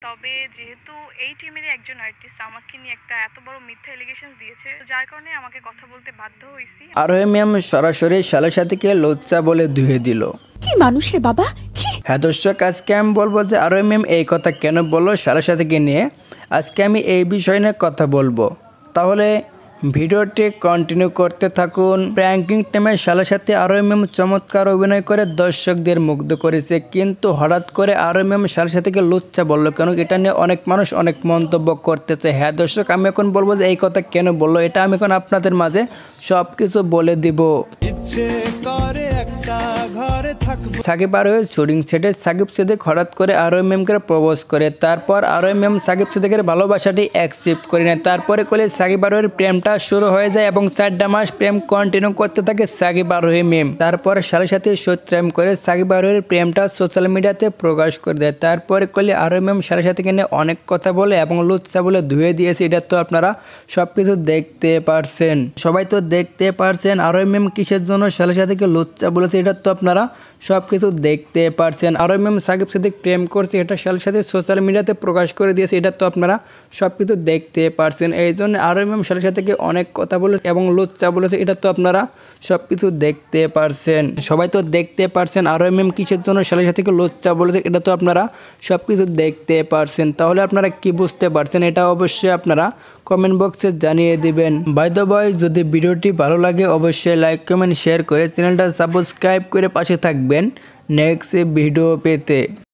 তবে যেহেতু এই টিমেরই একজন আর্টিস্ট আমাকে নিয়ে একটা এত বড় মিথ্যা এলিগেশনস দিয়েছে, যার কারণে আমাকে কথা বলতে বাধ্য হইছি। আরোহী ম্যাম সরাসরি শালের সাথীকে লুচ্চা বলে ধুয়ে দিল। কি মানুষ রে বাবা। হ্যাঁ দর্শক, আজকে আমি বলবো যে আরোহী ম্যাম এই কথা কেন বললো শালের সাথীকে নিয়ে। আজকে আমি এই বিষয় নিয়ে কথা বলবো, তাহলে ভিডিওটি কন্টিনিউ করতে থাকুন। প্র্যাঙ্কিং টাইমে শালের সাথে আরোহী ম্যাম চমৎকার অভিনয় করে দর্শকদের মুগ্ধ করেছে, কিন্তু হঠাৎ করে আরোহী ম্যাম শালের সাথীকে লুচ্চা বললো কেন, এটা নিয়ে অনেক মানুষ অনেক মন্তব্য করতেছে। হ্যাঁ দর্শক, আমি এখন বলবো যে এই কথা কেন বললো, এটা আমি এখন আপনাদের মাঝে সব কিছু বলে দিব। সাকিব আরোহীর শুটিং সেটে সাকিব সিদ্দিক হঠাৎ করে আরোহী ম্যামকে প্রপোজ করে, তারপর আরোহী ম্যাম সাকিব সিদ্দিকের ভালোবাসাটি অ্যাকসেপ্ট করে নেয়। তারপরে কোলে সাকিব আরোহীর প্রেমটা শুরু হয়ে যায় এবং 4টা মাস প্রেম কন্টিনিউ করতে থাকে সাকিব আরোহী ম্যাম। তারপর শালের সাথে সত্যম করে সাকিব আরোহীর প্রেমটা সোশ্যাল মিডিয়াতে প্রকাশ করে দেয়। তারপরে কোলে আরোহী ম্যাম শালের সাথে কিনে অনেক কথা বলে এবং লুচ্চা বলে ধুয়ে দিয়েছে। এটা তো আপনারা সবকিছু দেখতে পারছেন, সবাই তো দেখতে পারছেন আরোহী ম্যাম কিসের জন্য শালের সাথে লুচ্চা বলেছে, এটা তো আপনারা সবকিছু দেখতে পারছেন। আরোহী ম্যাম সাকিব সিদ্দিক প্রেম করছে, এটা শালের সাথে সোশ্যাল মিডিয়াতে প্রকাশ করে দিয়েছে, এটা তো আপনারা সবকিছু দেখতে পারছেন। এই জন্য আরোহী ম্যাম শালের সাথে অনেক কথা বলেছে এবং লুচ্চা বলেছে, এটা তো আপনারা সবকিছু দেখতে পারছেন, সবাই তো দেখতে পারছেন আরোহী ম্যাম কিসের জন্য শালের সাথে লুচ্চা বলেছে, এটা তো আপনারা সবকিছু দেখতে পারছেন। তাহলে আপনারা কি বুঝতে পারছেন, এটা অবশ্যই আপনারা কমেন্ট বক্সে জানিয়ে দিবেন। বাই দ্য ওয়ে, যদি ভিডিওটি ভালো লাগে অবশ্যই লাইক কমেন্ট শেয়ার করে চ্যানেলটা সাবস্ক্রাইব করে পাশে থাকবেন নেক্সট ভিডিও পেতে।